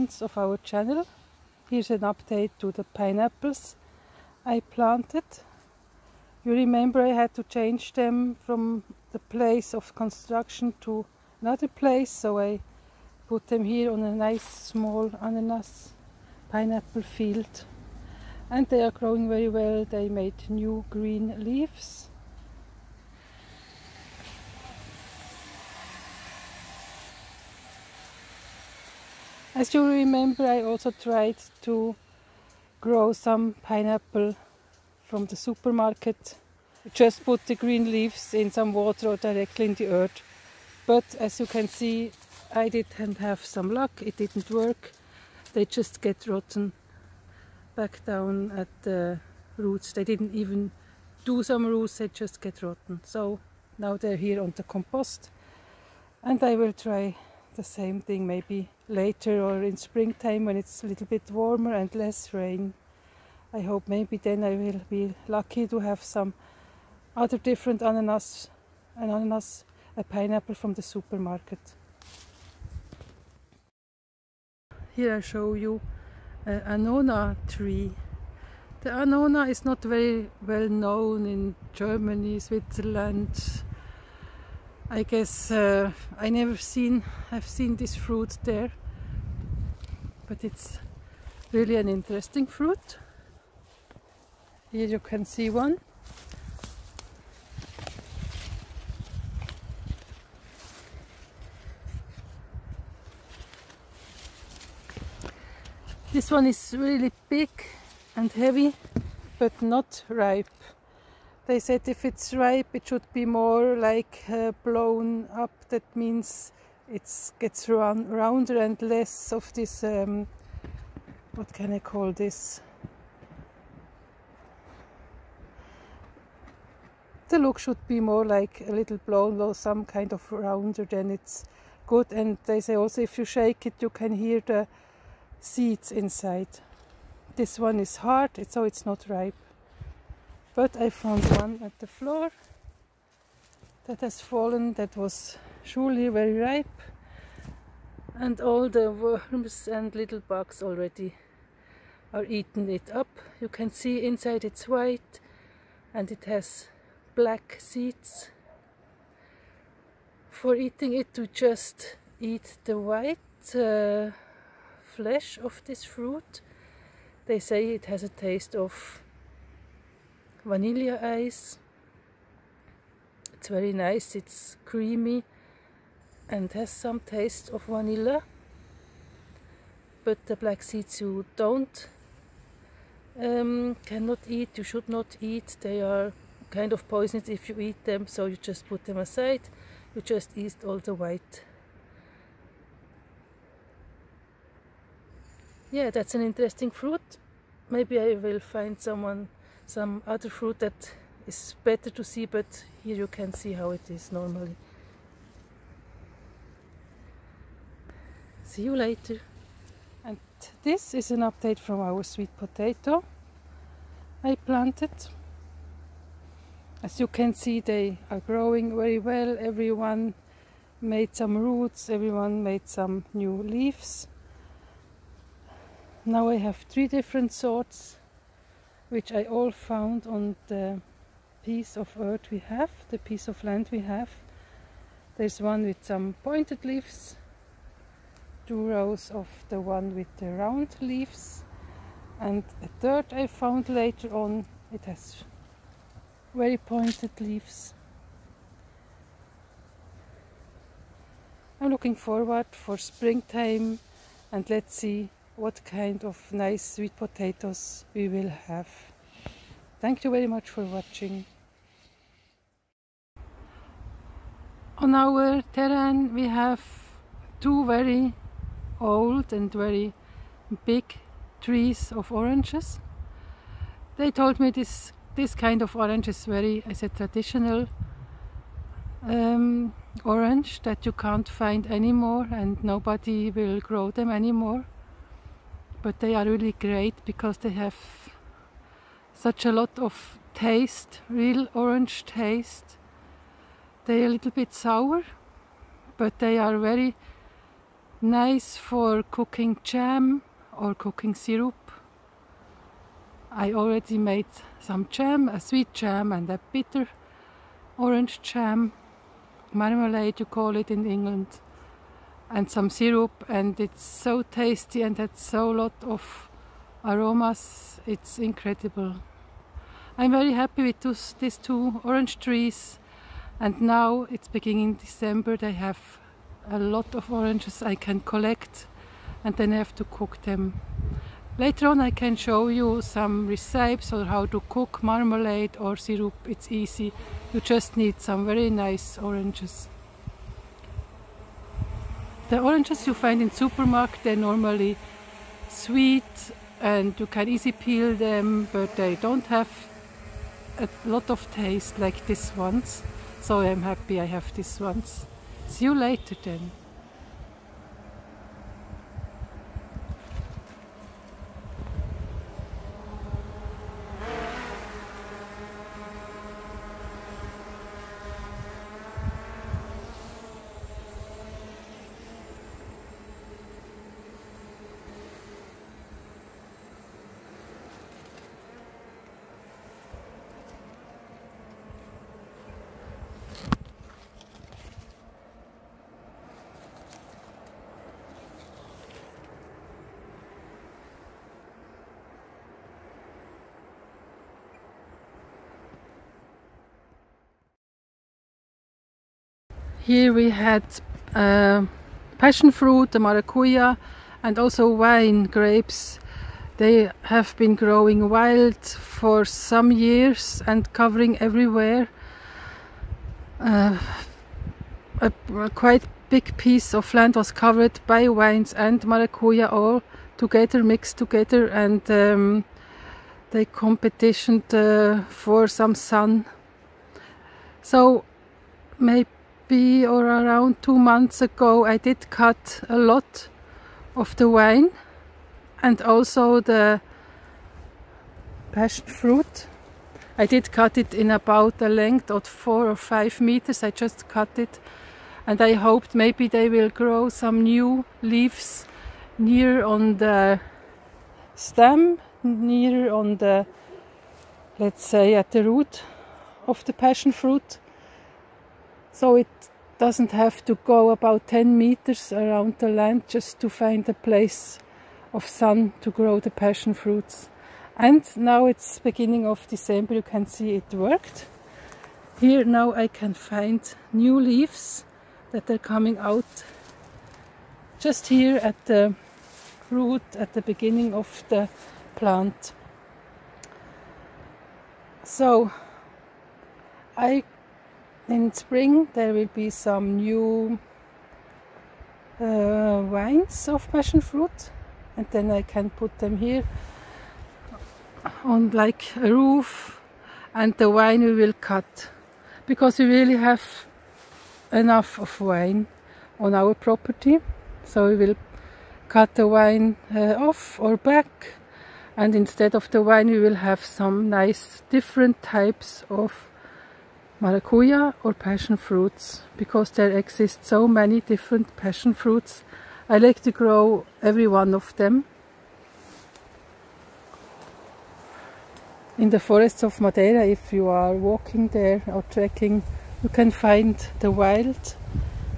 friends of our channel. Here's an update to the pineapples I planted. You remember I had to change them from the place of construction to another place, so I put them here on a nice small ananas pineapple field. And they are growing very well. They made new green leaves. As you remember, I also tried to grow some pineapple from the supermarket. Just put the green leaves in some water or directly in the earth. But as you can see, I didn't have some luck. It didn't work. They just get rotten back down at the roots. They didn't even do some roots, they just get rotten. So now they're here on the compost. And I will try the same thing maybe later or in springtime when it's a little bit warmer and less rain. I hope maybe then I will be lucky to have some other different a pineapple from the supermarket. Here I show you an annona tree. The annona is not very well known in Germany, Switzerland. I guess I have seen this fruit there, but it's really an interesting fruit. Here you can see one. This one is really big and heavy, but not ripe. They said if it's ripe, it should be more like blown up. That means it gets rounder and less of this, what can I call this? The look should be more like a little blown, or some kind of rounder, then it's good. And they say also if you shake it, you can hear the seeds inside. This one is hard, so it's not ripe. But I found one at the floor that has fallen, that was surely very ripe. And all the worms and little bugs already are eating it up. You can see inside it's white and it has black seeds. For eating it, to just eat the white flesh of this fruit. They say it has a taste of vanilla ice. It's very nice, it's creamy and has some taste of vanilla. But the black seeds you cannot eat, you should not eat. They are kind of poisonous if you eat them, so you just put them aside. You just eat all the white. Yeah, that's an interesting fruit. Maybe I will find some other fruit that is better to see, but here you can see how it is normally. See you later. And this is an update from our sweet potato I planted. As you can see, they are growing very well. Everyone made some roots, everyone made some new leaves. Now I have 3 different sorts, which I all found on the piece of earth we have, the piece of land we have. There's one with some pointed leaves, 2 rows of the one with the round leaves, and a third I found later on. It has very pointed leaves. I'm looking forward for springtime, and let's see what kind of nice sweet potatoes we will have. Thank you very much for watching. On our terrain we have 2 very old and very big trees of oranges. They told me this kind of orange is very, I said, traditional orange that you can't find anymore and nobody will grow them anymore. But they are really great because they have such a lot of taste, real orange taste. They are a little bit sour, but they are very nice for cooking jam or cooking syrup. I already made some jam, a sweet jam and a bitter orange jam, marmalade you call it in England, and some syrup, and it's so tasty and has so lot of aromas, it's incredible. I'm very happy with these 2 orange trees, and now it's beginning December, they have a lot of oranges I can collect, and then I have to cook them. Later on I can show you some recipes on how to cook marmalade or syrup. It's easy, you just need some very nice oranges. The oranges you find in supermarket, they're normally sweet and you can easily peel them, but they don't have a lot of taste like these ones. So I'm happy I have these ones. See you later then. Here we had passion fruit, the maracuja, and also wine grapes. They have been growing wild for some years and covering everywhere. A quite big piece of land was covered by wines and maracuja all together, mixed together, and they competitioned for some sun. So maybe or around 2 months ago I did cut a lot of the wine and also the passion fruit. I did cut it in about a length of 4 or 5 meters. I just cut it, and I hoped maybe they will grow some new leaves near on the stem, near on the, let's say, at the root of the passion fruit. So it doesn't have to go about 10 meters around the land just to find a place of sun to grow the passion fruits. And now it's beginning of December, you can see it worked. Here now I can find new leaves that are coming out just here at the root, at the beginning of the plant. So in spring there will be some new vines of passion fruit, and then I can put them here on like a roof, and the wine we will cut, because we really have enough of wine on our property. So we will cut the wine off or back, and instead of the wine we will have some nice different types of maracuja or passion fruits, because there exist so many different passion fruits. I like to grow every one of them. In the forests of Madeira, if you are walking there or trekking, you can find the wild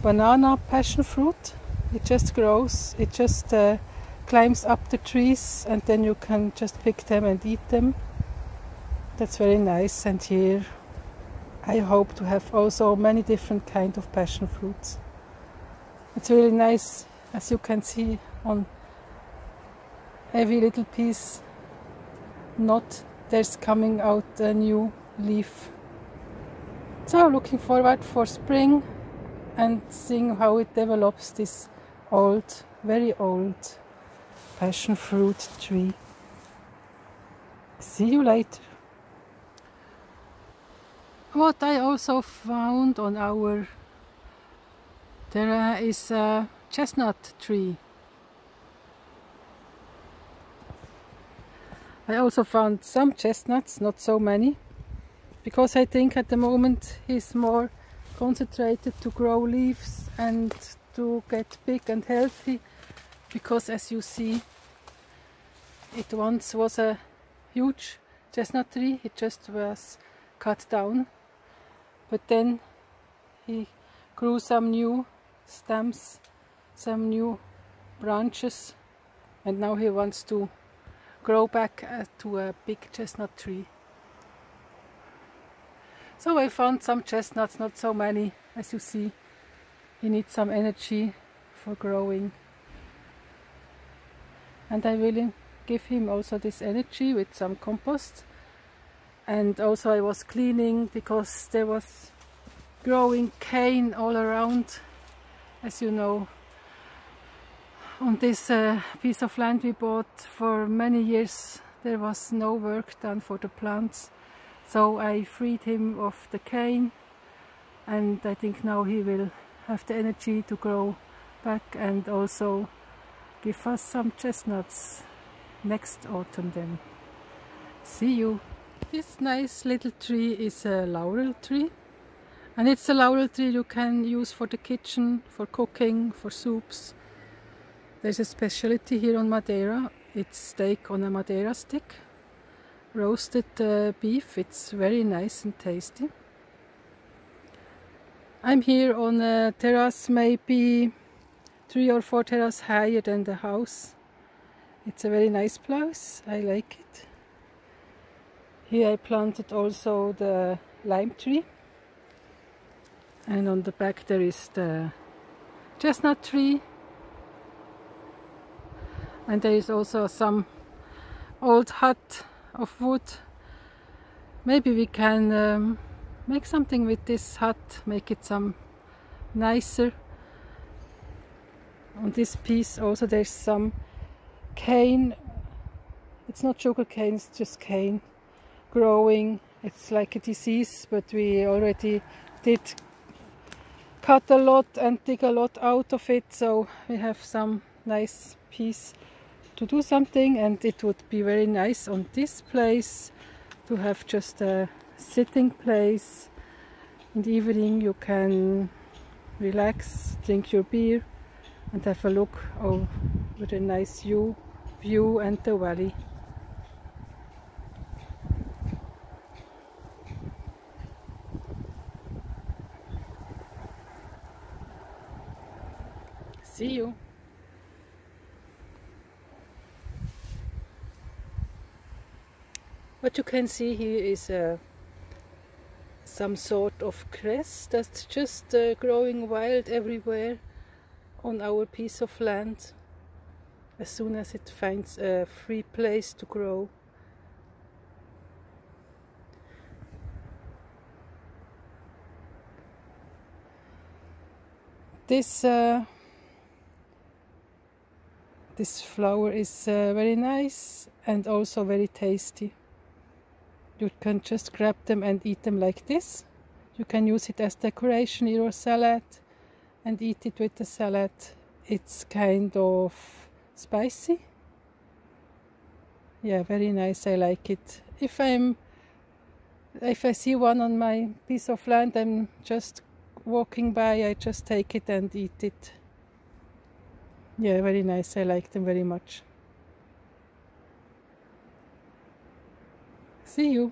banana passion fruit. It just grows, it just climbs up the trees, and then you can just pick them and eat them. That's very nice. And here I hope to have also many different kinds of passion fruits. It's really nice, as you can see on every little piece, there's coming out a new leaf. So looking forward for spring and seeing how it develops, this old, very old passion fruit tree. See you later. What I also found on our terrain is a chestnut tree. I also found some chestnuts, not so many, because I think at the moment he's more concentrated to grow leaves and to get big and healthy, because as you see, it once was a huge chestnut tree. It just was cut down, but then he grew some new stems, some new branches, and now he wants to grow back to a big chestnut tree. So I found some chestnuts, not so many, as you see. He needs some energy for growing, and I will give him also this energy with some compost. And also I was cleaning, because there was growing cane all around. As you know, on this piece of land we bought for many years, there was no work done for the plants, so I freed him of the cane, and I think now he will have the energy to grow back and also give us some chestnuts next autumn then. See you! This nice little tree is a laurel tree, and it's a laurel tree you can use for the kitchen, for cooking, for soups. There's a specialty here on Madeira. It's steak on a Madeira stick, roasted beef. It's very nice and tasty. I'm here on a terrace, maybe 3 or 4 terraces higher than the house. It's a very nice place, I like it. Here I planted also the lime tree, and on the back there is the chestnut tree, and there is also some old hut of wood. Maybe we can make something with this hut, make it some nicer. On this piece also there's some cane. It's not sugar cane, it's just cane growing. It's like a disease, but we already did cut a lot and dig a lot out of it, so we have some nice piece to do something. And it would be very nice on this place to have just a sitting place. In the evening you can relax, drink your beer and have a look over the nice view and the valley. See you! What you can see here is some sort of cress that's just growing wild everywhere on our piece of land, as soon as it finds a free place to grow. This flower is very nice and also very tasty. You can just grab them and eat them like this. You can use it as decoration in your salad and eat it with the salad. It's kind of spicy. Yeah, very nice, I like it. If I see one on my piece of land, I'm just walking by, I just take it and eat it. Yeah, very nice, I like them very much. See you!